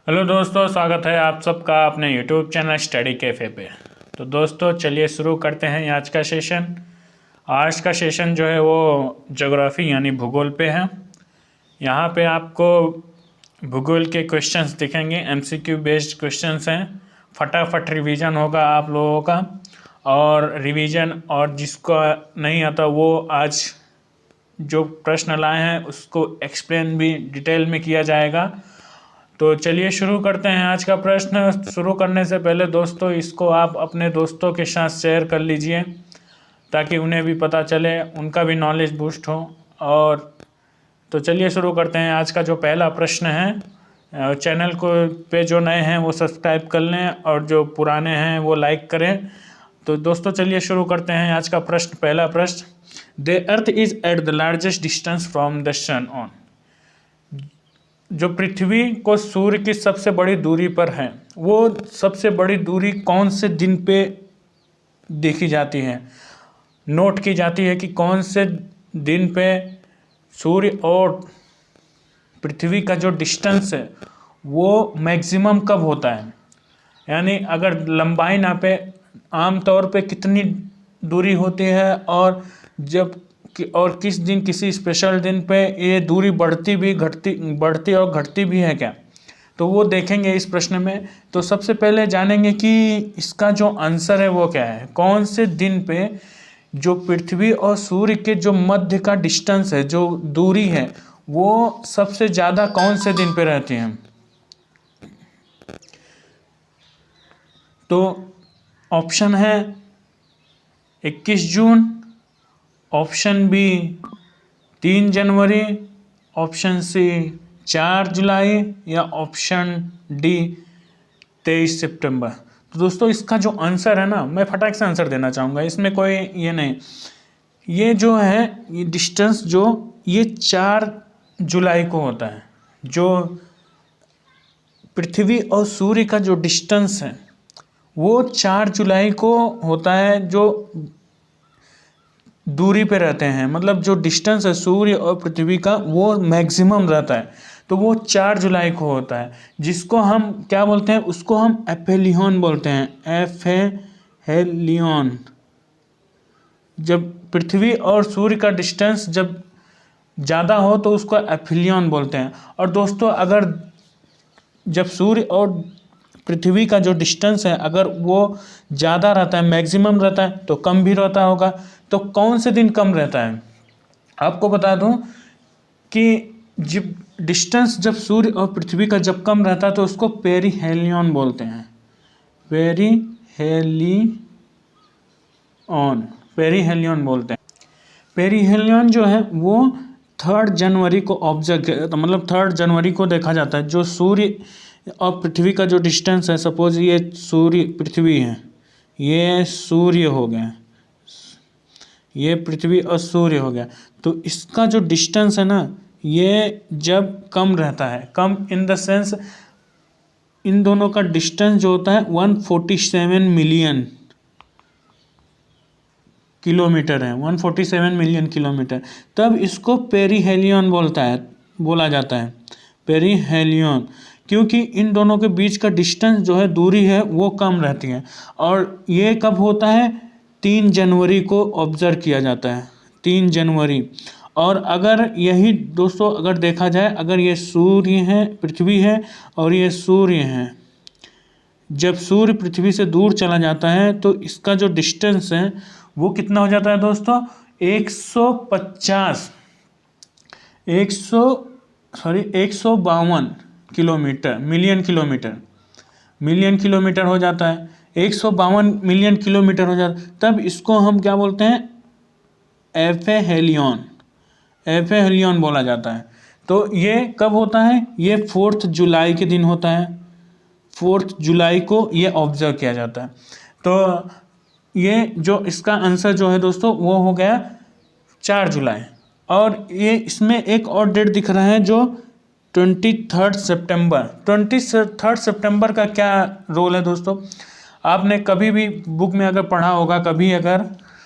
Hello दोस्तों, स्वागत है आप सबका अपने यूट्यूब चैनल स्टडी कैफ़े पे। तो दोस्तों चलिए शुरू करते हैं आज का सेशन। आज का सेशन जो है वो ज्योग्राफी यानी भूगोल पे है। यहाँ पे आपको भूगोल के क्वेश्चंस दिखेंगे, एमसीक्यू बेस्ड क्वेश्चंस हैं। फटाफट रिवीजन होगा आप लोगों का, और रिवीजन और जिसको नहीं आता वो आज जो प्रश्न लाए हैं उसको एक्सप्लेन भी डिटेल में किया जाएगा। तो चलिए शुरू करते हैं आज का प्रश्न। शुरू करने से पहले दोस्तों इसको आप अपने दोस्तों के साथ शेयर कर लीजिए ताकि उन्हें भी पता चले, उनका भी नॉलेज बूस्ट हो। और तो चलिए शुरू करते हैं। आज का जो पहला प्रश्न है, चैनल को पे जो नए हैं वो सब्सक्राइब कर लें और जो पुराने हैं वो लाइक करें। तो दोस्तों चलिए शुरू करते हैं आज का प्रश्न। पहला प्रश्न, the earth is at the largest distance from the sun on. जो पृथ्वी को सूर्य की सबसे बड़ी दूरी पर है, वो सबसे बड़ी दूरी कौन से दिन पे देखी जाती है, नोट की जाती है कि कौन से दिन पे सूर्य और पृथ्वी का जो डिस्टेंस है वो मैक्सिमम कब होता है। यानी अगर लंबाई नापे आम तौर पे कितनी दूरी होती है, और जब और किस दिन, किसी स्पेशल दिन पे ये दूरी बढ़ती और घटती भी है क्या, तो वो देखेंगे इस प्रश्न में। तो सबसे पहले जानेंगे कि इसका जो आंसर है वो क्या है। कौन से दिन पे जो पृथ्वी और सूर्य के जो मध्य का डिस्टेंस है, जो दूरी है, वो सबसे ज़्यादा कौन से दिन पे रहती है। तो ऑप्शन है 21 जून, ऑप्शन बी 3 जनवरी, ऑप्शन सी 4 जुलाई, या ऑप्शन डी 23 सितंबर। तो दोस्तों इसका जो आंसर है ना, मैं फटाक से आंसर देना चाहूँगा, इसमें कोई ये नहीं। ये जो है ये डिस्टेंस जो ये 4 जुलाई को होता है। जो पृथ्वी और सूर्य का जो डिस्टेंस है वो 4 जुलाई को होता है। जो दूरी पे रहते हैं, मतलब जो डिस्टेंस है सूर्य और पृथ्वी का वो मैक्सिमम रहता है, तो वो 4 जुलाई को होता है। जिसको हम क्या बोलते हैं, उसको हम एफेलियन बोलते हैं, एफेलियन। जब पृथ्वी और सूर्य का डिस्टेंस जब ज़्यादा हो तो उसको एफेलियन बोलते हैं। और दोस्तों अगर जब सूर्य और पृथ्वी का जो डिस्टेंस है अगर वो ज़्यादा रहता है, मैक्सिमम रहता है, तो कम भी रहता होगा। तो कौन से दिन कम रहता है, आपको बता दूं कि जब डिस्टेंस जब सूर्य और पृथ्वी का जब कम रहता है तो उसको पेरीहेलियन बोलते हैं। पेरीहेलियन बोलते हैं। पेरीहेलियन जो है वो 3 जनवरी को ऑब्जर्व किया, तो मतलब 3 जनवरी को देखा जाता है। जो सूर्य और पृथ्वी का जो डिस्टेंस है, सपोज ये सूर्य पृथ्वी है, ये सूर्य हो गया, ये पृथ्वी और सूर्य हो गया, तो इसका जो डिस्टेंस है ना ये जब कम रहता है, कम इन द सेंस इन दोनों का डिस्टेंस जो होता है 147 मिलियन किलोमीटर है, 147 मिलियन किलोमीटर, तब इसको पेरीहेलियन बोला जाता है, पेरीहेलियन। क्योंकि इन दोनों के बीच का डिस्टेंस जो है, दूरी है, वो कम रहती है। और ये कब होता है, 3 जनवरी को ऑब्जर्व किया जाता है, 3 जनवरी। और अगर यही दोस्तों अगर देखा जाए, अगर ये सूर्य है, पृथ्वी है और ये सूर्य है, जब सूर्य पृथ्वी से दूर चला जाता है तो इसका जो डिस्टेंस है वो कितना हो जाता है दोस्तों, 152 किलोमीटर, मिलियन किलोमीटर हो जाता है, 152 मिलियन किलोमीटर हो जाता है। तब इसको हम क्या बोलते हैं, एफेलियन बोला जाता है। तो ये कब होता है, ये 4 जुलाई के दिन होता है, 4 जुलाई को ये ऑब्जर्व किया जाता है। तो ये जो इसका आंसर जो है दोस्तों वो हो गया 4 जुलाई। और ये इसमें एक और डेट दिख रहा है जो 23 सितंबर। 23 सितंबर का क्या रोल है दोस्तों, आपने कभी भी बुक में अगर पढ़ा होगा, कभी अगर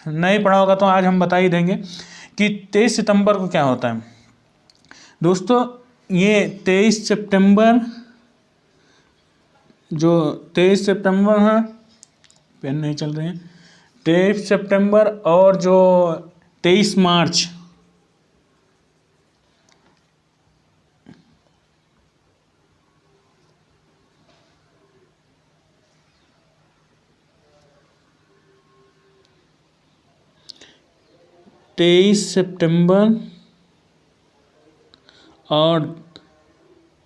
नहीं पढ़ा होगा तो आज हम बता ही देंगे कि 23 सितंबर को क्या होता है दोस्तों। ये 23 सितंबर जो 23 सितंबर है, पेन नहीं चल रहे हैं, 23 सितंबर और जो 23 मार्च, 23 सितंबर और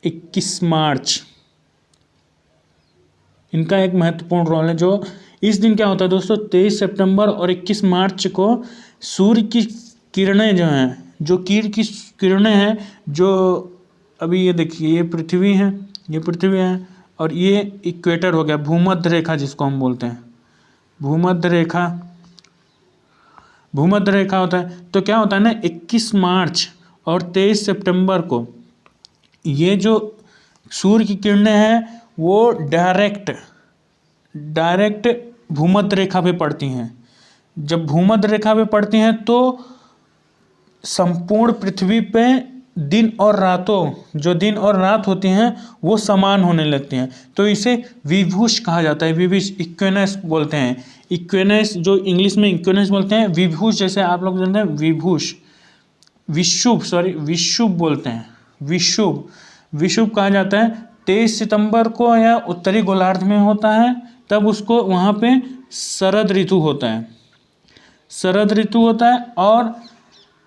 21 मार्च, इनका एक महत्वपूर्ण रोल है। जो इस दिन क्या होता है दोस्तों, 23 सितंबर और 21 मार्च को सूर्य की किरणें जो हैं, जो की किरणें हैं, जो अभी ये देखिए, ये पृथ्वी है, ये पृथ्वी है, और ये इक्वेटर हो गया, भूमध्य रेखा जिसको हम बोलते हैं, भूमध्य रेखा, भूमध्य रेखा होता है। तो क्या होता है ना, 21 मार्च और 23 सितंबर को ये जो सूर्य की किरणें हैं वो डायरेक्ट डायरेक्ट भूमध्य रेखा पे पड़ती हैं। जब भूमध्य रेखा पे पड़ती हैं तो संपूर्ण पृथ्वी पे दिन और रातों, जो दिन और रात होती हैं वो समान होने लगती हैं। तो इसे विभुष कहा जाता है, विभुष, इक्वेनस बोलते हैं, इक्वेनस, जो इंग्लिश में इक्वेनस बोलते हैं, विभुष जैसे आप लोग जानते हैं विभुष, विषुव, सॉरी विषुव बोलते हैं, विषुव, विषुव कहा जाता है। 23 सितंबर को या उत्तरी गोलार्ध में होता है, तब उसको वहाँ पे शरद ऋतु होता है, शरद ऋतु होता है। और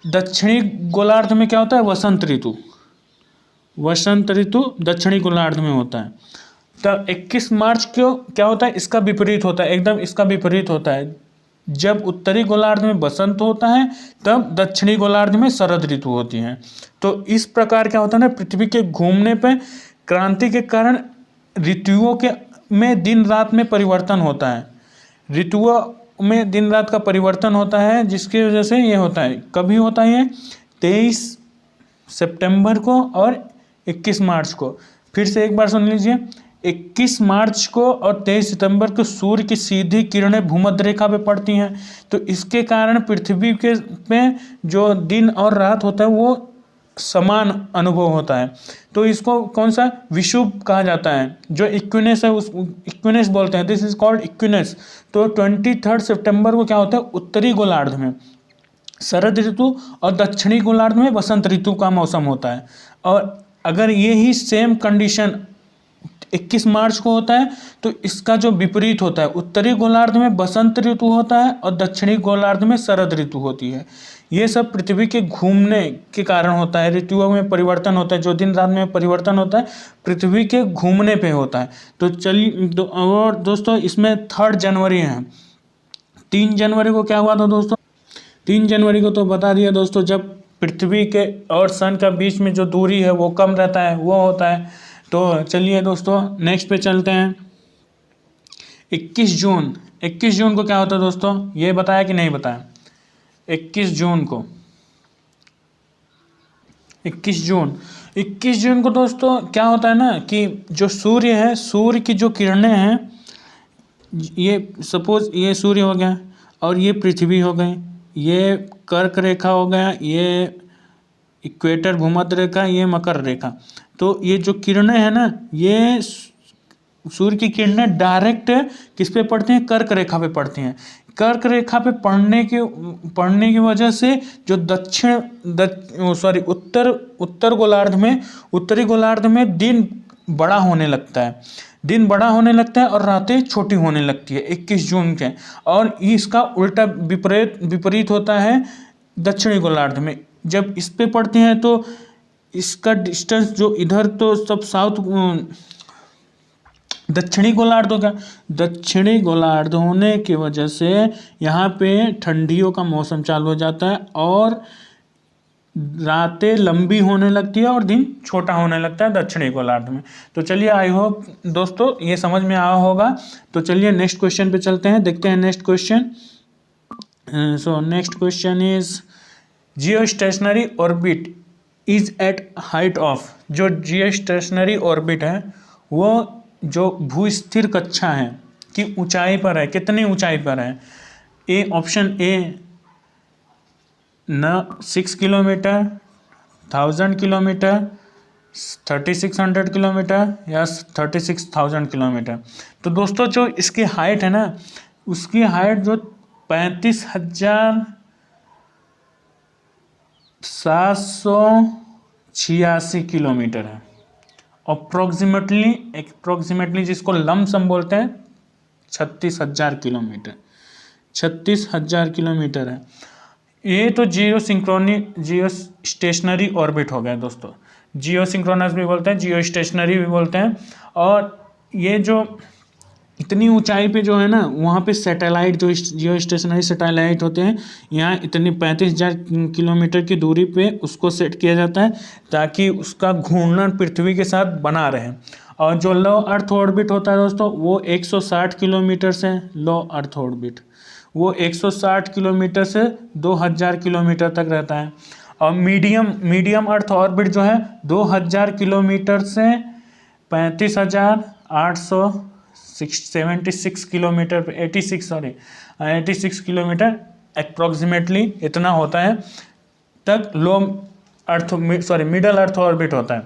दक्षिणी गोलार्ध में क्या होता है, वसंत ऋतु, वसंत ऋतु दक्षिणी गोलार्ध में होता है। तब 21 मार्च को क्या होता है, इसका विपरीत होता है, एकदम इसका विपरीत होता है। जब उत्तरी गोलार्ध में बसंत होता है तब दक्षिणी गोलार्ध में शरद ऋतु होती है। तो इस प्रकार क्या होता है ना, पृथ्वी के घूमने पे क्रांति के कारण ऋतुओं के में दिन रात में परिवर्तन होता है, ऋतुओं में दिन रात का परिवर्तन होता है, जिसकी वजह से ये होता है। कभी होता है ये 23 सितंबर को और 21 मार्च को। फिर से एक बार सुन लीजिए, 21 मार्च को और 23 सितंबर को सूर्य की सीधी किरणें भूमध्य रेखा पे पड़ती हैं। तो इसके कारण पृथ्वी के पे जो दिन और रात होता है वो समान अनुभव होता है। तो इसको कौन सा विषुव कहा जाता है, जो इक्विनेस है उस इक्विनेस बोलते हैं, दिस इज कॉल्ड इक्विनेस। तो 23 सितंबर को क्या होता है, उत्तरी गोलार्ध में शरद ऋतु और दक्षिणी गोलार्ध में वसंत ऋतु का मौसम होता है। और अगर ये ही सेम कंडीशन 21 मार्च को होता है तो इसका जो विपरीत होता है, उत्तरी गोलार्ध में बसंत ऋतु होता है और दक्षिणी गोलार्ध में शरद ऋतु होती है। ये सब पृथ्वी के घूमने के कारण होता है, ऋतुओं में परिवर्तन होता है, जो दिन रात में परिवर्तन होता है पृथ्वी के घूमने पे होता है। तो चलिए और दोस्तों, इसमें 3 जनवरी है, 3 जनवरी को क्या हुआ था दोस्तों, 3 जनवरी को तो बता दिया दोस्तों, जब पृथ्वी के और सन का बीच में जो दूरी है वो कम रहता है, वो होता है। तो चलिए दोस्तों नेक्स्ट पे चलते हैं। 21 जून, 21 जून को क्या होता है दोस्तों, ये बताया कि नहीं बताया, 21 जून को, 21 जून, 21 जून को दोस्तों क्या होता है ना कि जो सूर्य है, सूर्य की जो किरणें हैं, ये सपोज ये सूर्य हो गया और ये पृथ्वी हो गई, ये कर्क रेखा हो गया, ये इक्वेटर भूमध्य रेखा, ये मकर रेखा। तो ये जो किरणें हैं ना, ये सूर्य की किरणें डायरेक्ट किस पे पड़ती हैं, कर्क रेखा पे पड़ती हैं। कर्क रेखा पे पड़ने की वजह से जो उत्तर गोलार्ध में, उत्तरी गोलार्ध में दिन बड़ा होने लगता है, दिन बड़ा होने लगता है और रातें छोटी होने लगती है 21 जून के। और इसका उल्टा विपरीत होता है दक्षिणी गोलार्ध में। जब इस पे पड़ती हैं तो इसका डिस्टेंस जो इधर तो सब साउथ दक्षिणी गोलार्ध होगा, दक्षिणी गोलार्ध होने की वजह से यहाँ पे ठंडियों का मौसम चालू हो जाता है और रातें लंबी होने लगती है और दिन छोटा होने लगता है दक्षिणी गोलार्ध में। तो चलिए, आई होप दोस्तों ये समझ में आया होगा। तो चलिए नेक्स्ट क्वेश्चन पे चलते हैं, देखते हैं next question. So next question is geostationary orbit is at height of, जो जियो स्टेशनरी ऑर्बिट है वो जो भूस्थिर कक्षा है की ऊंचाई पर है, कितनी ऊंचाई पर है। A option A 6 kilometre, 1000 kilometre, 3600 kilometre या 36,000 किलोमीटर। तो दोस्तों जो इसकी हाइट है ना, उसकी हाइट जो 35,786 किलोमीटर है। अप्रोक्सीमेटली जिसको लमसम बोलते हैं 36,000 किलोमीटर, 36,000 किलोमीटर है। ये तो जियो स्टेशनरी ऑर्बिट हो गया दोस्तों। जियो सिंक्रोनस भी बोलते हैं, जियो स्टेशनरी भी बोलते हैं। और ये जो इतनी ऊंचाई पे जो है ना, वहाँ पे सैटेलाइट जो जियो स्टेशनरी सैटेलाइट होते हैं, यहाँ इतनी 35,000 किलोमीटर की दूरी पे उसको सेट किया जाता है ताकि उसका घूर्णन पृथ्वी के साथ बना रहे। और जो लो अर्थ ऑर्बिट होता है दोस्तों, वो 160 किलोमीटर से लो अर्थ ऑर्बिट, वो 160 किलोमीटर से 2000 किलोमीटर तक रहता है। और मीडियम अर्थ ऑर्बिट जो है 2000 किलोमीटर से 35,876 किलोमीटर पे 86 किलोमीटर अप्रॉक्सीमेटली इतना होता है तक मिडल अर्थ ऑर्बिट होता है।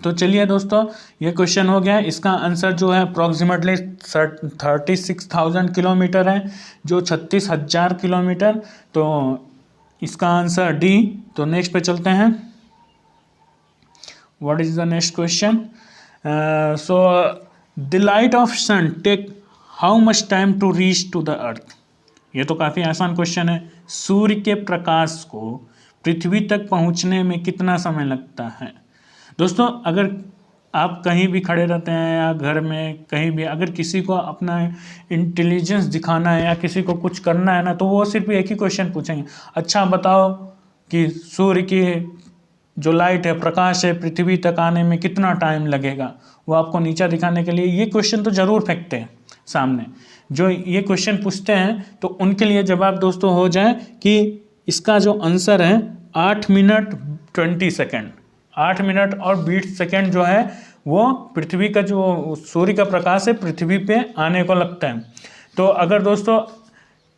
तो चलिए दोस्तों, ये क्वेश्चन हो गया। इसका आंसर जो है अप्रॉक्सीमेटली 36,000 किलोमीटर है, जो 36,000 किलोमीटर। तो इसका आंसर डी। तो नेक्स्ट पे चलते हैं। What is the next question? So the light of sun take how much time to reach to the earth? ये तो काफ़ी आसान क्वेश्चन है। सूर्य के प्रकाश को पृथ्वी तक पहुंचने में कितना समय लगता है? दोस्तों, अगर आप कहीं भी खड़े रहते हैं या घर में कहीं भी, अगर किसी को अपना इंटेलिजेंस दिखाना है या किसी को कुछ करना है ना, तो वो सिर्फ एक ही क्वेश्चन पूछेंगे, अच्छा बताओ कि सूर्य की जो लाइट है, प्रकाश है, पृथ्वी तक आने में कितना टाइम लगेगा। वो आपको नीचा दिखाने के लिए ये क्वेश्चन तो ज़रूर फेंकते हैं सामने। जो ये क्वेश्चन पूछते हैं तो उनके लिए जवाब दोस्तों हो जाए कि इसका जो आंसर है 8 मिनट 20 सेकेंड। 8 मिनट और 20 सेकेंड जो है वो पृथ्वी का जो सूर्य का प्रकाश है पृथ्वी पे आने को लगता है। तो अगर दोस्तों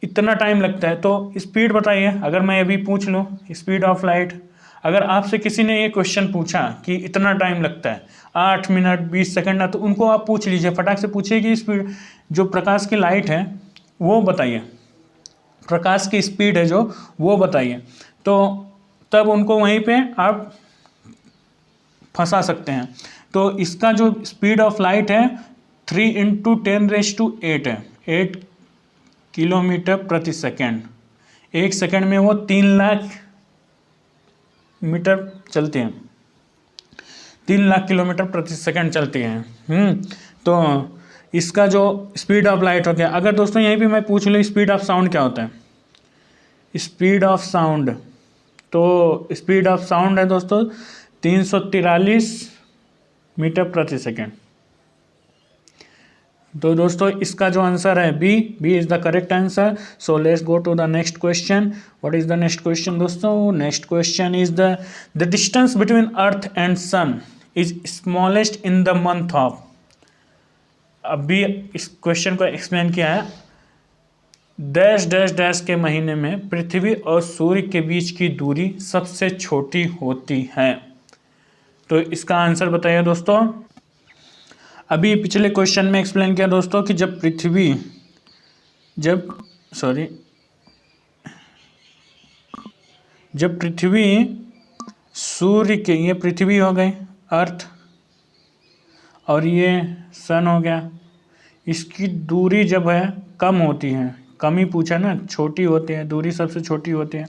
इतना टाइम लगता है तो स्पीड बताइए। अगर मैं अभी पूछ लूँ स्पीड ऑफ लाइट, अगर आपसे किसी ने ये क्वेश्चन पूछा कि इतना टाइम लगता है 8 मिनट 20 सेकेंड ना, तो उनको आप पूछ लीजिए, फटाक से पूछिए कि स्पीड जो प्रकाश की लाइट है वो बताइए, प्रकाश की स्पीड है जो वो बताइए। तो तब उनको वहीं पे आप फंसा सकते हैं। तो इसका जो स्पीड ऑफ लाइट है 3 × 10⁸ है, 8 किलोमीटर प्रति सेकेंड। एक सेकेंड में वो 3 लाख मीटर चलते हैं, 3 लाख किलोमीटर प्रति सेकेंड चलती हैं। तो इसका जो स्पीड ऑफ लाइट हो गया। अगर दोस्तों यहीं पे मैं पूछ लूँ स्पीड ऑफ साउंड क्या होता है? स्पीड ऑफ साउंड, तो स्पीड ऑफ साउंड है दोस्तों 343 मीटर प्रति सेकेंड। तो दोस्तों इसका जो आंसर है B is the correct answer. So let's go to the next question. What is the next question दोस्तों? Next question is the distance between earth and sun is smallest in the month of. अभी इस question को explain किया है, dash dash dash के महीने में पृथ्वी और सूर्य के बीच की दूरी सबसे छोटी होती है। तो इसका आंसर बताइए दोस्तों। अभी पिछले क्वेश्चन में एक्सप्लेन किया दोस्तों कि जब पृथ्वी सूर्य के, ये पृथ्वी हो गई अर्थ और ये सन हो गया, इसकी दूरी जब है कम होती है, कम ही पूछा ना, छोटी होती है, दूरी सबसे छोटी होती है।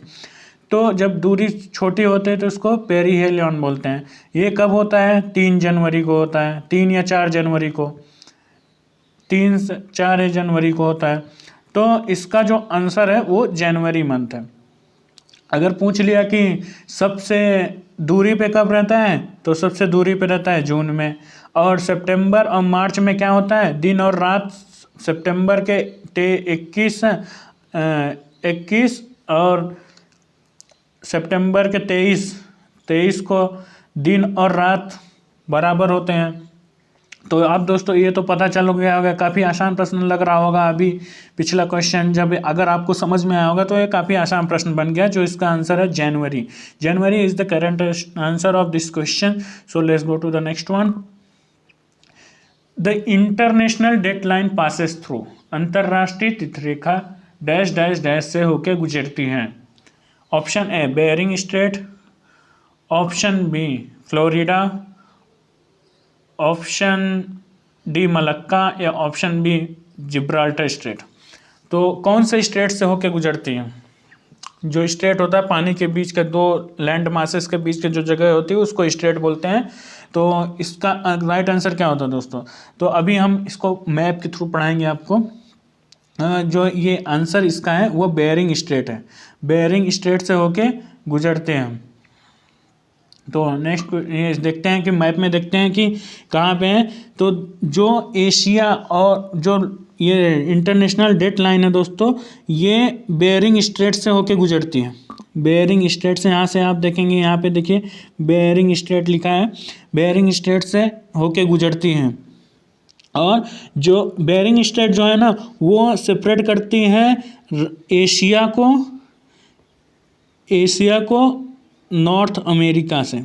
तो जब दूरी छोटी होती है तो इसको पेरिहेलियन बोलते हैं। ये कब होता है? 3 जनवरी को होता है, 3 या 4 जनवरी को, 3 से 4 जनवरी को होता है। तो इसका जो आंसर है वो जनवरी मंथ है। अगर पूछ लिया कि सबसे दूरी पे कब रहता है, तो सबसे दूरी पे रहता है जून में। और सितंबर और मार्च में क्या होता है? दिन और रात। सितंबर के 21 और सितंबर के 23 को दिन और रात बराबर होते हैं। तो अब दोस्तों ये तो पता चल गया होगा, काफ़ी आसान प्रश्न लग रहा होगा अभी। पिछला क्वेश्चन जब अगर आपको समझ में आया होगा तो ये काफ़ी आसान प्रश्न बन गया, जो इसका आंसर है जनवरी। January is the correct answer of this question. So let's go to the next one. The international dateline passes through, अंतर्राष्ट्रीय तिथिरेखा डैश डैश डैश से होकर गुजरती हैं। Option A Bering Strait, option B Florida, option D Malacca, या option B Gibraltar Strait. तो कौन से स्ट्रेट से होकर गुजरती है? जो स्ट्रेट होता है पानी के बीच के दो लैंड मासेस के बीच के जो जगह होती है उसको स्ट्रेट बोलते हैं। तो इसका राइट आंसर क्या होता है दोस्तों? तो अभी हम इसको मैप के थ्रू पढ़ाएंगे आपको। जो ये आंसर इसका है वो बेरिंग स्ट्रेट है। बेरिंग स्ट्रेट से होके गुजरते हैं। तो नेक्स्ट ये देखते हैं कि मैप में देखते हैं कि कहाँ पे है। तो जो एशिया और जो ये इंटरनेशनल डेट लाइन है दोस्तों, ये बेरिंग स्ट्रेट से होके गुजरती है। बेरिंग स्ट्रेट से, यहाँ से आप देखेंगे, यहाँ पे देखिए बेरिंग स्ट्रेट लिखा है, बेरिंग स्ट्रेट से होके गुजरती हैं। और जो बेरिंग स्ट्रेट जो है ना वो सेपरेट करती है एशिया को नॉर्थ अमेरिका से,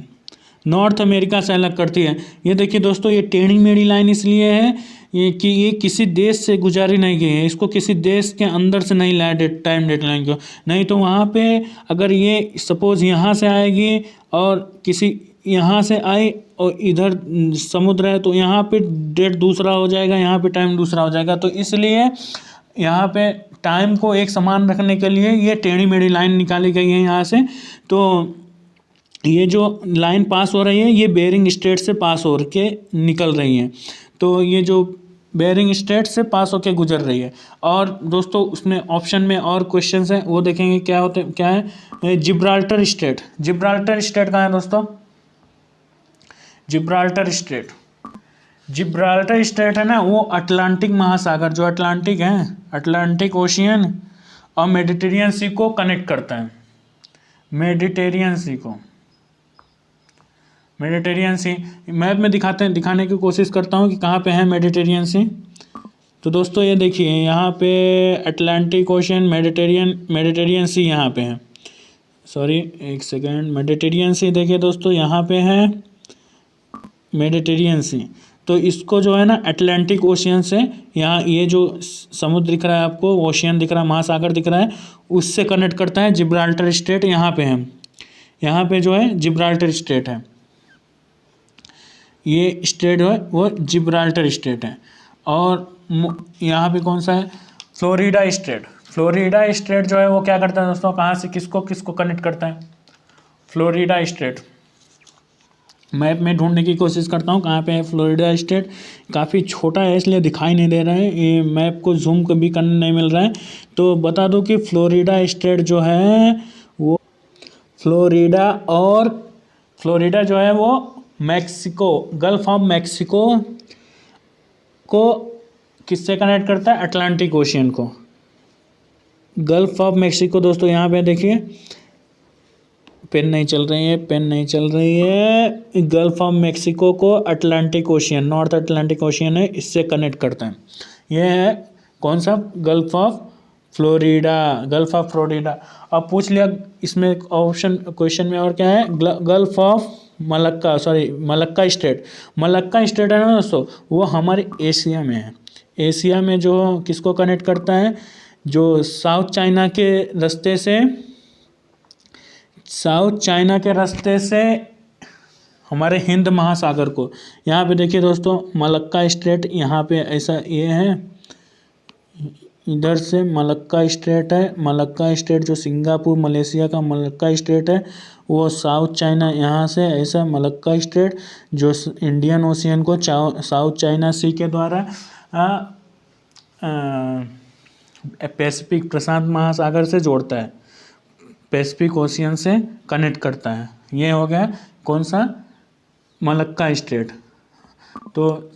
नॉर्थ अमेरिका से अलग करती है। ये देखिए दोस्तों, ये टेढ़ी मेढ़ी लाइन इसलिए है कि ये किसी देश से गुजारी नहीं गई है, इसको किसी देश के अंदर से नहीं लाया टाइम डेडलाइन को। नहीं तो वहाँ पे अगर ये सपोज यहाँ से आएगी और किसी यहाँ से आई और इधर समुद्र है तो यहाँ पे डेट दूसरा हो जाएगा, यहाँ पे टाइम दूसरा हो जाएगा। तो इसलिए यहाँ पे टाइम को एक समान रखने के लिए ये टेढ़ी मेढ़ी लाइन निकाली गई है यहाँ से। तो ये जो लाइन पास हो रही है ये बेरिंग स्ट्रेट से पास हो के निकल रही है। तो ये जो बेरिंग स्ट्रेट से पास होके गुजर रही है। और दोस्तों उसमें ऑप्शन में और क्वेश्चंस हैं, वो देखेंगे क्या है। जिब्राल्टर स्ट्रेट, जिब्राल्टर स्ट्रेट कहाँ है दोस्तों? जिब्राल्टर स्ट्रेट, जिब्राल्टर स्ट्रेट है ना वो अटलांटिक महासागर, जो अटलांटिक है, अटलांटिक ओशियन और मेडिटेरियन सी को कनेक्ट करता है। मेडिटेरियन सी को, मेडिटेरियन सी मैप में दिखाने की कोशिश करता हूँ कि कहाँ पे है मेडिटेरियन सी। तो दोस्तों ये देखिए यहाँ पे अटलांटिक ओशियन, मेडिटेरियन सी यहाँ पे है। सॉरी एक सेकेंड, मेडिटेरियन सी देखिए दोस्तों यहाँ पे है मेडिटेरियन सी। तो इसको जो है ना अटलांटिक ओशियन से, यहाँ ये जो समुद्र दिख रहा है आपको, ओशियन दिख रहा है, महासागर दिख रहा है, उससे कनेक्ट करता है। जिब्राल्टर स्ट्रेट यहाँ पे है, यहाँ पे जो है जिब्राल्टर स्ट्रेट है, ये स्ट्रेट है वो जिब्राल्टर स्ट्रेट है। और यहाँ पे कौन सा है? Florida straight. फ्लोरिडा स्ट्रेट जो है वो क्या करता है दोस्तों, कहाँ से किसको कनेक्ट करता है? फ्लोरिडा स्ट्रेट मैप में ढूंढने की कोशिश करता हूँ कहाँ पे है फ्लोरिडा स्टेट। काफ़ी छोटा है इसलिए दिखाई नहीं दे रहा है, ये मैप को जूम कभी करने नहीं मिल रहा है। तो बता दूँ कि फ्लोरिडा स्टेट जो है वो फ्लोरिडा जो है वो मैक्सिको, गल्फ ऑफ मैक्सिको को किससे कनेक्ट करता है? अटलांटिक ओशियन को। गल्फ ऑफ मैक्सिको दोस्तों यहाँ पे देखिए, पेन नहीं चल रही है। गल्फ ऑफ मैक्सिको को Atlantic ocean, north Atlantic ocean है, इससे कनेक्ट करते हैं। ये है कौन सा? Gulf of Florida, gulf of Florida. अब पूछ लिया इसमें ऑप्शन क्वेश्चन में और क्या है? Gulf of Malacca, sorry Malacca state. Malacca state है ना दोस्तों, वो हमारे एशिया में है। एशिया में जो किसको कनेक्ट करता है? जो साउथ चाइना के रास्ते से हमारे हिंद महासागर को। यहाँ पे देखिए दोस्तों मलक्का स्ट्रेट, यहाँ पे ऐसा ये है, इधर से मलक्का स्ट्रेट है। मलक्का स्ट्रेट जो सिंगापुर मलेशिया का मलक्का स्ट्रेट है वो साउथ चाइना, यहाँ से ऐसा मलक्का स्ट्रेट जो इंडियन ओशियन को साउथ चाइना सी के द्वारा पैसिफिक प्रशांत महासागर से जोड़ता है, पैसिफिक ओशियन से कनेक्ट करता है। ये हो गया कौन सा? Malacca strait. तो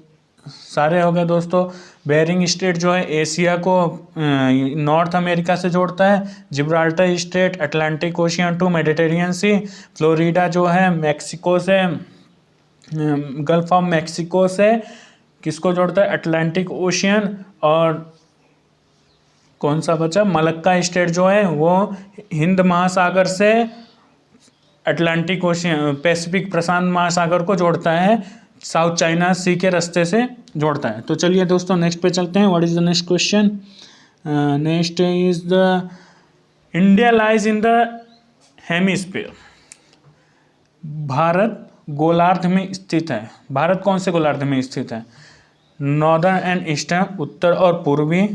सारे हो गए दोस्तों। बेरिंग स्ट्रेट जो है एशिया को नॉर्थ अमेरिका से जोड़ता है। Gibraltar strait Atlantic ocean to Mediterranean sea. Florida जो है मैक्सिको से, गल्फ ऑफ मैक्सिको से किसको जोड़ता है, अटलांटिक ओशियन और कौन सा बचा, मलक्का स्टेट जो है वो हिंद महासागर से अटलांटिक ओशियन पैसिफिक प्रशांत महासागर को जोड़ता है, साउथ चाइना सी के रास्ते से जोड़ता है। तो चलिए दोस्तों नेक्स्ट पे चलते हैं। What is the next question? Next is the India lies in the hemisphere. Bharat गोलार्ध में स्थित है। भारत कौन से गोलार्ध में स्थित है? नॉर्दर्न एंड ईस्टर्न, उत्तर और पूर्वी,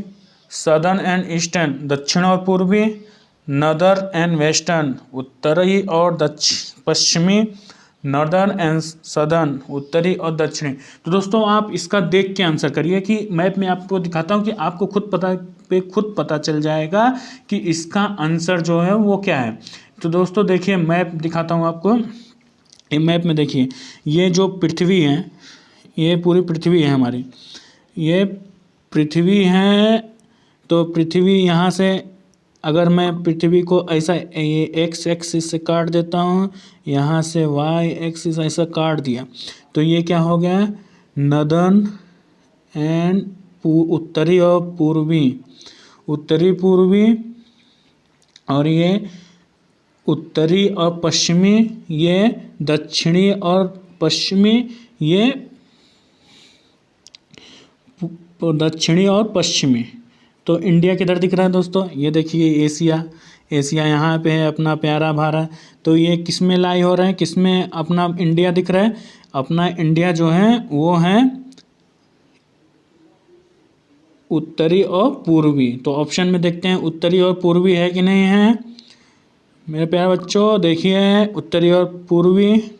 सदर्न एंड ईस्टर्न, दक्षिण और पूर्वी, नॉर्दर्न एंड वेस्टर्न, उत्तरी और पश्चिमी, नॉर्दर्न एंड सदर्न, उत्तरी और दक्षिणी। तो दोस्तों आप इसका देख के आंसर करिए कि मैप में आपको दिखाता हूँ कि आपको खुद पता चल जाएगा कि इसका आंसर जो है वो क्या है। तो दोस्तों देखिए मैप दिखाता हूँ आपको। ये मैप में देखिए, ये जो पृथ्वी है, ये पूरी पृथ्वी है हमारी, ये पृथ्वी है। तो पृथ्वी यहाँ से अगर मैं पृथ्वी को ऐसा ये एक्स एक्सिस से काट देता हूँ, यहाँ से वाई एक्सिस ऐसा काट दिया, तो ये क्या हो गया, नॉर्दर्न एंड उत्तरी और पूर्वी, उत्तरी पूर्वी, और ये उत्तरी और पश्चिमी, ये दक्षिणी और पश्चिमी, ये दक्षिणी और पश्चिमी। तो इंडिया किधर दिख रहा है दोस्तों? ये देखिए एशिया, एशिया यहाँ पे है अपना प्यारा भारत। तो ये किस में लाई हो रहा है, किस में अपना इंडिया दिख रहा है? अपना इंडिया जो है वो है उत्तरी और पूर्वी। तो ऑप्शन में देखते हैं उत्तरी और पूर्वी है कि नहीं है मेरे प्यारे बच्चों। देखिए उत्तरी और पूर्वी,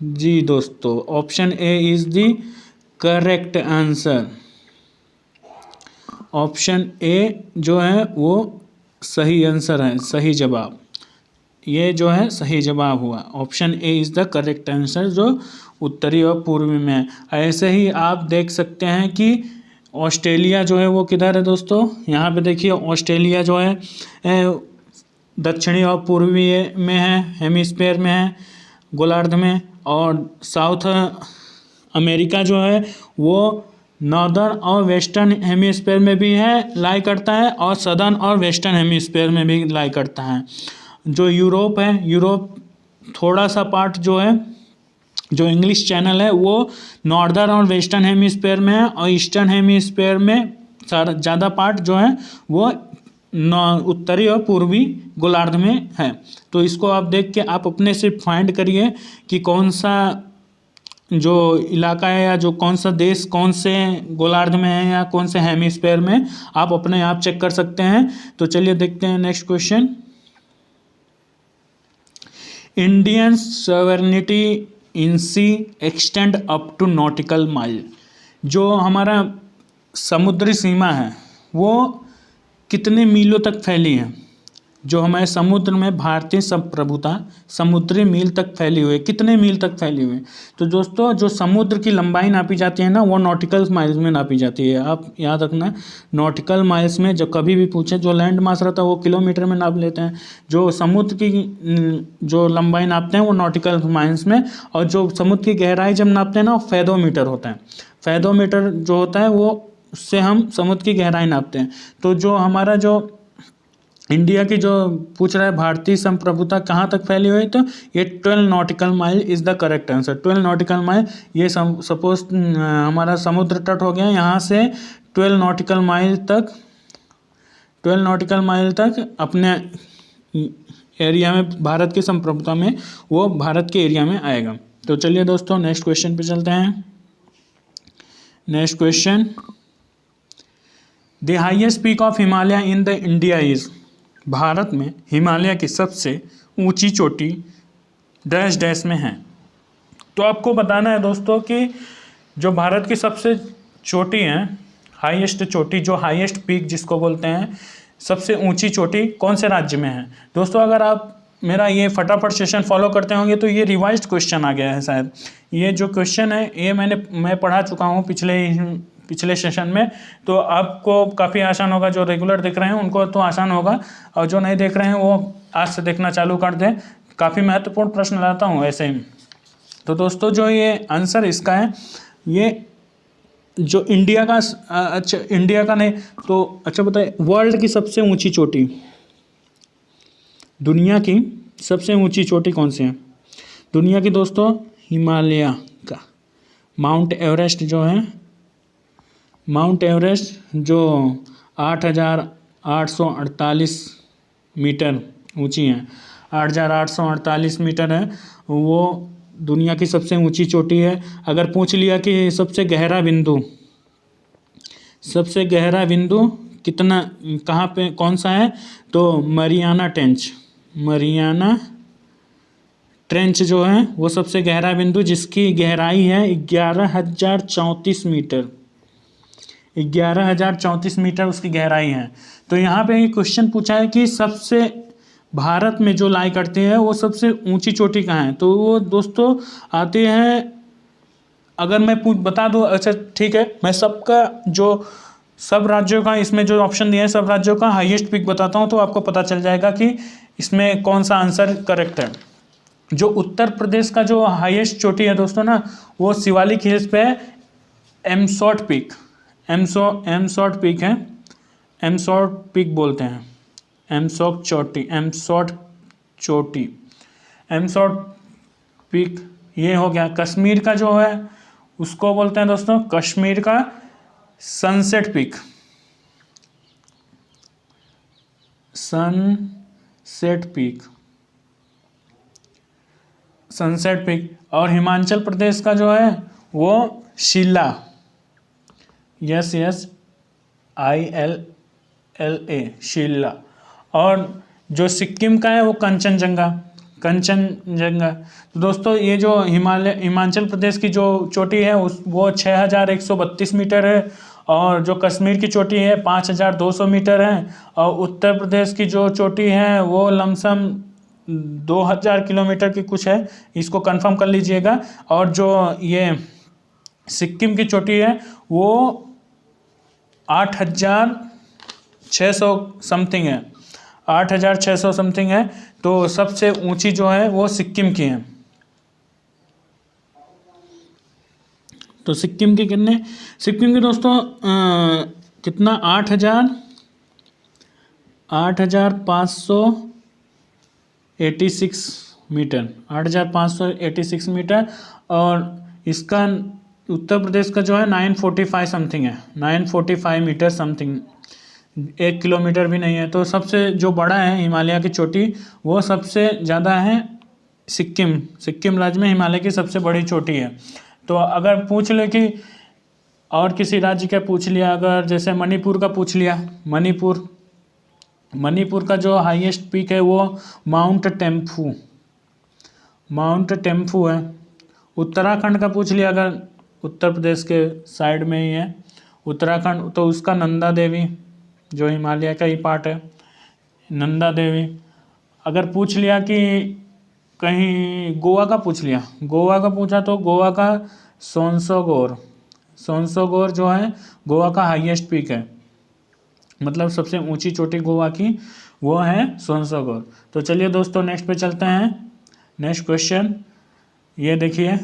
जी दोस्तों option A is the correct answer. Option A जो है वो सही आंसर है, सही जवाब, ये जो है सही जवाब हुआ। Option A is the correct answer, जो उत्तरी और पूर्वी में है। ऐसे ही आप देख सकते हैं कि ऑस्ट्रेलिया जो है वो किधर है दोस्तों? यहाँ पे देखिए ऑस्ट्रेलिया जो है दक्षिणी और पूर्वी में है, हेमिस्फीयर में है, गोलार्ध में। और साउथ अमेरिका जो है वो नॉर्दर्न और वेस्टर्न हेमिस्फीयर में भी है, लाई करता है, और सदर्न और वेस्टर्न हेमिस्फीयर में भी लाई करता है। जो यूरोप है, यूरोप थोड़ा सा पार्ट जो है, जो इंग्लिश चैनल है वो नॉर्दर्न और वेस्टर्न हेमिस्फीयर में है, और ईस्टर्न हेमिस्फीयर में सारा ज़्यादा पार्ट जो है वो उत्तरी और पूर्वी गोलार्ध में है। तो इसको आप देख के आप अपने से फाइंड करिए कि कौन सा जो इलाका है या जो कौन सा देश कौन से गोलार्ध में है या कौन से हेमिस्फीयर में, आप अपने आप चेक कर सकते हैं। तो चलिए देखते हैं next question. Indian sovereignty in sea extend up to nautical mile. जो हमारा समुद्री सीमा है वो कितने मीलों तक फैली है? जो हमारे समुद्र में भारतीय संप्रभुता समुद्री मील तक फैली हुई है, कितने मील तक फैली हुई है? तो दोस्तों जो समुद्र की लंबाई नापी जाती है ना, वो नॉटिकल माइल्स में नापी जाती है। आप याद रखना, नॉटिकल माइल्स में जब कभी भी पूछे, जो लैंड मास रहता है वो किलोमीटर में नाप लेते हैं, जो समुद्र की जो लंबाई नापते हैं वो नॉटिकल माइल्स में, और जो समुद्र की गहराई जब नापते हैं ना वो फैदोमीटर होता है। फैदोमीटर जो होता है वो, उससे हम समुद्र की गहराई नापते हैं। तो जो हमारा जो इंडिया की जो पूछ रहा है भारतीय संप्रभुता कहाँ तक फैली हुई है, तो ये 12 nautical mile is the correct answer. 12 nautical mile, ये सपोज हमारा समुद्र तट हो गया, यहाँ से 12 नॉटिकल माइल तक अपने एरिया में, भारत की संप्रभुता में, वो भारत के एरिया में आएगा। तो चलिए दोस्तों नेक्स्ट क्वेश्चन पे चलते हैं। Next question, the highest peak of Himalaya in the India is. Bharat में हिमालय की सबसे ऊंची चोटी डैश डैश में है। तो आपको बताना है दोस्तों कि जो भारत की सबसे चोटी है, हाईएस्ट चोटी, जो हाईएस्ट पीक जिसको बोलते हैं, सबसे ऊंची चोटी कौन से राज्य में है। दोस्तों अगर आप मेरा ये फटाफट सेशन फॉलो करते होंगे तो ये रिवाइज्ड क्वेश्चन आ गया है शायद। ये जो क्वेश्चन है ये मैं पढ़ा चुका हूँ पिछले सेशन में, तो आपको काफ़ी आसान होगा। जो रेगुलर देख रहे हैं उनको तो आसान होगा, और जो नहीं देख रहे हैं वो आज से देखना चालू कर दें। काफ़ी महत्वपूर्ण प्रश्न लाता हूँ ऐसे ही। तो दोस्तों जो ये आंसर इसका है, ये जो इंडिया का अच्छा इंडिया का नहीं तो अच्छा बताइए, वर्ल्ड की सबसे ऊंची चोटी, दुनिया की सबसे ऊंची चोटी कौन सी है? दुनिया की दोस्तों हिमालय का माउंट एवरेस्ट जो है, माउंट एवरेस्ट जो 8,848 मीटर ऊंची है, 8,848 मीटर है, वो दुनिया की सबसे ऊंची चोटी है। अगर पूछ लिया कि सबसे गहरा बिंदु कितना कहाँ पे कौन सा है, तो मरियाना ट्रेंच जो है वो सबसे गहरा बिंदु, जिसकी गहराई है 11,034 मीटर। 11,034 मीटर उसकी गहराई है। तो यहाँ पे क्वेश्चन पूछा है कि सबसे भारत में जो लाई करती है वो सबसे ऊंची चोटी कहाँ है, तो वो दोस्तों आते हैं, अगर मैं बता दूँ, अच्छा ठीक है, मैं सब राज्यों का इसमें जो ऑप्शन दिए हैं सब राज्यों का हाईएस्ट पीक बताता हूँ, तो आपको पता चल जाएगा कि इसमें कौन सा आंसर करेक्ट है। जो उत्तर प्रदेश का जो हाईएस्ट चोटी है दोस्तों ना, वो शिवालिक हिल्स पे है, एमसॉट पीक है, एमसॉट पीक बोलते हैं, एमसॉट पीक ये हो गया। कश्मीर का जो है उसको बोलते हैं दोस्तों कश्मीर का सनसेट पीक। और हिमाचल प्रदेश का जो है वो शिला, शिला। और जो सिक्किम का है वो कंचनजंगा। तो दोस्तों ये जो हिमाचल प्रदेश की जो चोटी है वो 6,132 मीटर है, और जो कश्मीर की चोटी है 5,200 मीटर है, और उत्तर प्रदेश की जो चोटी है वो लमसम 2,000 किलोमीटर की कुछ है, इसको कंफर्म कर लीजिएगा। और जो ये सिक्किम की चोटी है वो 8,600 समथिंग है, 8,600 समथिंग है। तो सबसे ऊंची जो है वो सिक्किम की है। तो सिक्किम की दोस्तों कितना 8,586 मीटर, 8,586 मीटर। और इसका उत्तर प्रदेश का जो है 945 समथिंग है, 945 मीटर समथिंग, 1 किलोमीटर भी नहीं है। तो सबसे जो बड़ा है हिमालय की चोटी वो सबसे ज़्यादा है सिक्किम राज्य में हिमालय की सबसे बड़ी चोटी है। तो अगर पूछ ले कि और किसी राज्य का पूछ लिया, अगर जैसे मणिपुर का पूछ लिया, मणिपुर का जो हाईएस्ट पीक है वो माउंट टेम्फू है। उत्तराखंड का पूछ लिया, अगर उत्तर प्रदेश के साइड में ही है उत्तराखंड, तो उसका नंदा देवी जो हिमालय का ही पार्ट है, नंदा देवी। अगर पूछ लिया कि कहीं गोवा का पूछा, तो गोवा का सोनसोगोर जो है गोवा का हाईएस्ट पीक है, मतलब सबसे ऊंची चोटी गोवा की वो है सोनसोगोर। तो चलिए दोस्तों नेक्स्ट पे चलते हैं। नेक्स्ट क्वेश्चन ये देखिए,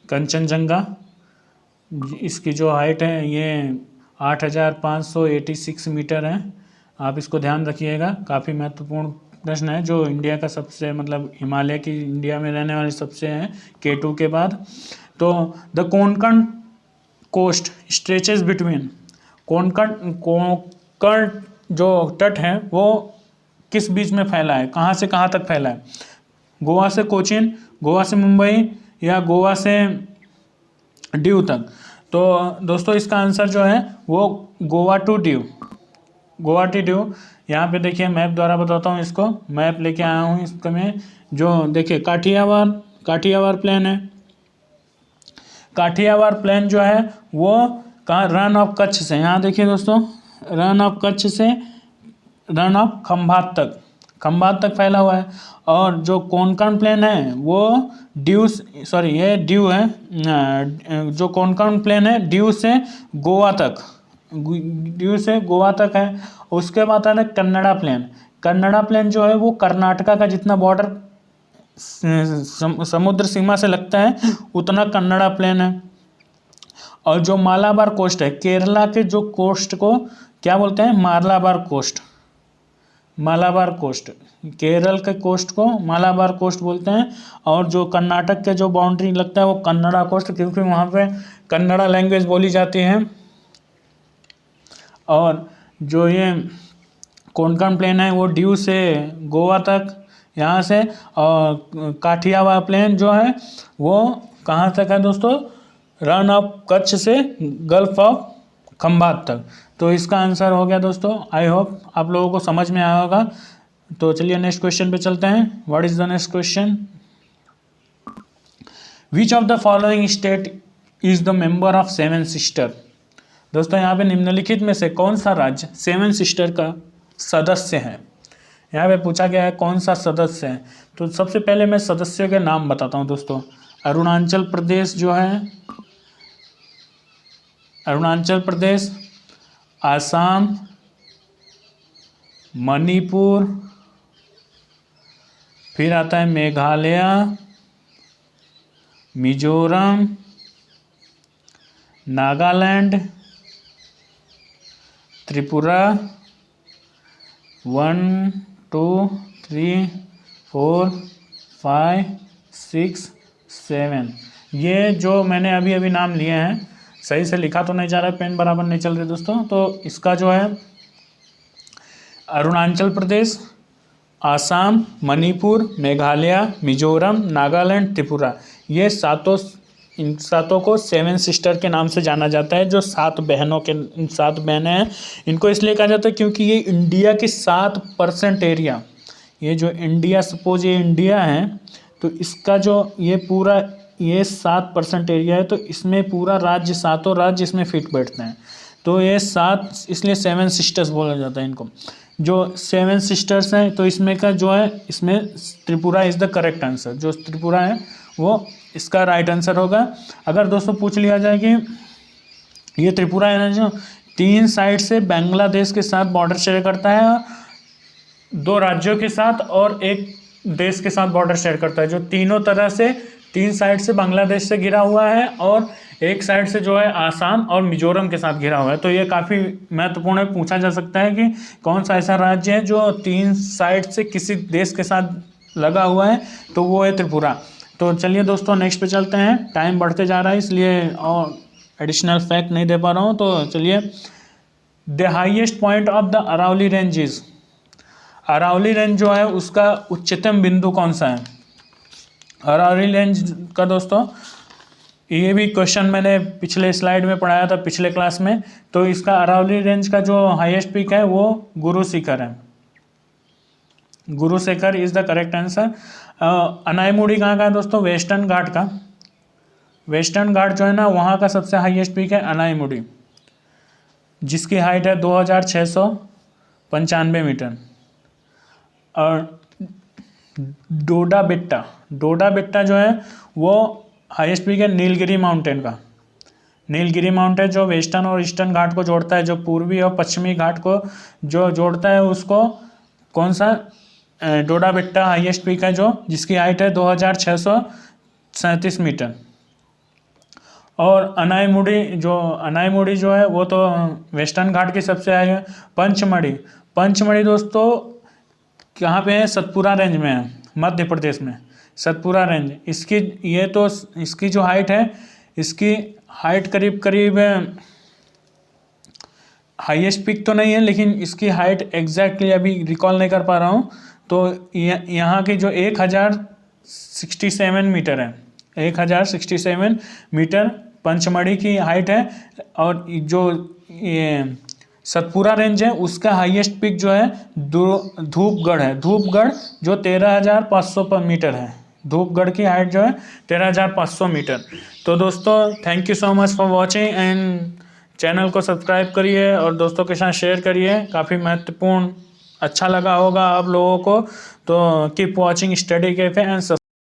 कंचनजंगा, इसकी जो हाइट है ये 8,586 मीटर है। आप इसको ध्यान रखिएगा, काफ़ी महत्वपूर्ण प्रश्न है, जो इंडिया का सबसे मतलब हिमालय की इंडिया में रहने वाले सबसे है K2 के बाद। तो the Konkan coast stretches between, Konkan जो तट है वो किस बीच में फैला है, कहाँ से कहाँ तक फैला है? गोवा से कोचीन, गोवा से मुंबई, या गोवा से दीव तक? तो दोस्तों इसका आंसर जो है वो गोवा टू दीव। यहाँ पे देखिए मैप द्वारा बताता हूँ, इसको मैप लेके आया हूँ इसका में। जो देखिए काठियावाड़ प्लेन है, काठियावाड़ प्लेन जो है वो कहाँ, रन ऑफ कच्छ से, यहाँ देखिए दोस्तों, रन ऑफ कच्छ से रन ऑफ खंभात तक फैला हुआ है। और जो कोंकण प्लेन है वो ड्यू है, जो कोंकण प्लेन है ड्यू से गोवा तक है। उसके बाद है कन्नड़ा प्लेन जो है वो कर्नाटका का जितना बॉर्डर समुद्र सीमा से लगता है उतना कन्नड़ा प्लेन है। और जो मालाबार कोस्ट है, केरला के जो कोस्ट को क्या बोलते हैं, मालाबार कोस्ट। मालाबार कोस्ट, केरल के कोस्ट को मालाबार कोस्ट बोलते हैं। और जो कर्नाटक के जो बाउंड्री लगता है वो कन्नड़ा कोस्ट, क्योंकि वहाँ पे कन्नड़ा लैंग्वेज बोली जाती है। और जो ये कोंकण प्लेन है वो दीव से गोवा तक यहाँ से, और काठियावाड़ प्लेन जो है वो कहाँ तक है दोस्तों, रन ऑफ कच्छ से गल्फ ऑफ खंबात तक। तो इसका आंसर हो गया दोस्तों। आई होप आप लोगों को समझ में आया होगा। तो चलिए नेक्स्ट क्वेश्चन पे चलते हैं। What is the next question? Which of the following state is the member of seven sister? दोस्तों यहाँ पे निम्नलिखित में से कौन सा राज्य सेवन सिस्टर का सदस्य है? यहाँ पे पूछा गया है कौन सा सदस्य है। तो सबसे पहले मैं सदस्यों के नाम बताता हूँ दोस्तों। अरुणाचल प्रदेश जो है, अरुणाचल प्रदेश, आसाम, मणिपुर, फिर आता है मेघालय, मिजोरम, नागालैंड, त्रिपुरा। 1 2 3 4 5 6 7, ये जो मैंने अभी अभी नाम लिए हैं, सही से लिखा तो नहीं जा रहा है, पेन बराबर नहीं चल रही दोस्तों। तो इसका जो है अरुणाचल प्रदेश, आसाम, मणिपुर, मेघालय, मिजोरम, नागालैंड, त्रिपुरा, ये सातों, इन सातों को सेवन सिस्टर के नाम से जाना जाता है। जो 7 बहनों के 7 बहनें हैं, इनको इसलिए कहा जाता है क्योंकि ये इंडिया की 7% एरिया, ये जो इंडिया, सपोज ये इंडिया है तो इसका जो ये पूरा ये 7% एरिया है, तो इसमें पूरा राज्य, सातों राज्य इसमें फिट बैठते हैं। तो ये 7, इसलिए सेवन सिस्टर्स बोला जाता है इनको। जो 7 सिस्टर्स हैं, तो इसमें का जो है, इसमें Tripura is the correct answer. जो त्रिपुरा है वो इसका राइट आंसर होगा। अगर दोस्तों पूछ लिया जाए कि ये त्रिपुरा है ना, जो 3 साइड से बांग्लादेश के साथ बॉर्डर शेयर करता है, 2 राज्यों के साथ और 1 देश के साथ बॉर्डर शेयर करता है, जो तीनों तरह से 3 साइड से बांग्लादेश से घिरा हुआ है और 1 साइड से जो है आसाम और मिजोरम के साथ घिरा हुआ है। तो ये काफ़ी महत्वपूर्ण है, पूछा जा सकता है कि कौन सा ऐसा राज्य है जो 3 साइड से किसी देश के साथ लगा हुआ है, तो वो है त्रिपुरा। तो चलिए दोस्तों नेक्स्ट पे चलते हैं। टाइम बढ़ते जा रहा है इसलिए और एडिशनल फैक्ट नहीं दे पा रहा हूँ। तो चलिए, the highest point of the Aravalli range is, Aravalli range जो है उसका उच्चतम बिंदु कौन सा है? अरावली रेंज का दोस्तों ये भी क्वेश्चन मैंने पिछले स्लाइड में पढ़ाया था, पिछले क्लास में। तो इसका अरावली रेंज का जो हाईएस्ट पीक है वो गुरु शिखर है। Guru Shikhar is the correct answer. Anamudi कहाँ का है दोस्तों? वेस्टर्न घाट का। वेस्टर्न घाट जो है ना, वहाँ का सबसे हाईएस्ट पीक है अनाईमुड़ी, जिसकी हाइट है 2695 मीटर। और डोडा बेट्टा, डोडा बेट्टा जो है वो हाईएस्ट पीक है नीलगिरी माउंटेन का। नीलगिरी माउंटेन जो वेस्टर्न और ईस्टर्न घाट को जोड़ता है, जो पूर्वी और पश्चिमी घाट को जो जोड़ता है, उसको कौन सा? डोडा बेट्टा हाईएस्ट पीक है, जो जिसकी हाइट है 2637 मीटर। और अनाईमुड़ी जो है वो तो वेस्टर्न घाट की सबसे हाई है। पंचमढ़ी, पंचमढ़ी दोस्तों कहाँ पे है? सतपुरा रेंज में है, मध्य प्रदेश में, सतपुरा रेंज। इसकी जो हाइट है, इसकी हाइट करीब करीब, हाईएस्ट पीक तो नहीं है लेकिन इसकी हाइट एग्जैक्टली अभी रिकॉल नहीं कर पा रहा हूँ। तो यहाँ की जो 1067 मीटर है, 1067 मीटर पंचमढ़ी की हाइट है। और जो ये सतपुरा रेंज है उसका हाईएस्ट पीक जो है धूपगढ़ है। धूपगढ़ जो 13,500 मीटर है। धूपगढ़ की हाइट जो है 13,500 मीटर। तो दोस्तों thank you so much for watching and channel को सब्सक्राइब करिए और दोस्तों के साथ शेयर करिए। काफ़ी महत्वपूर्ण अच्छा लगा होगा आप लोगों को। तो keep watching study cafe and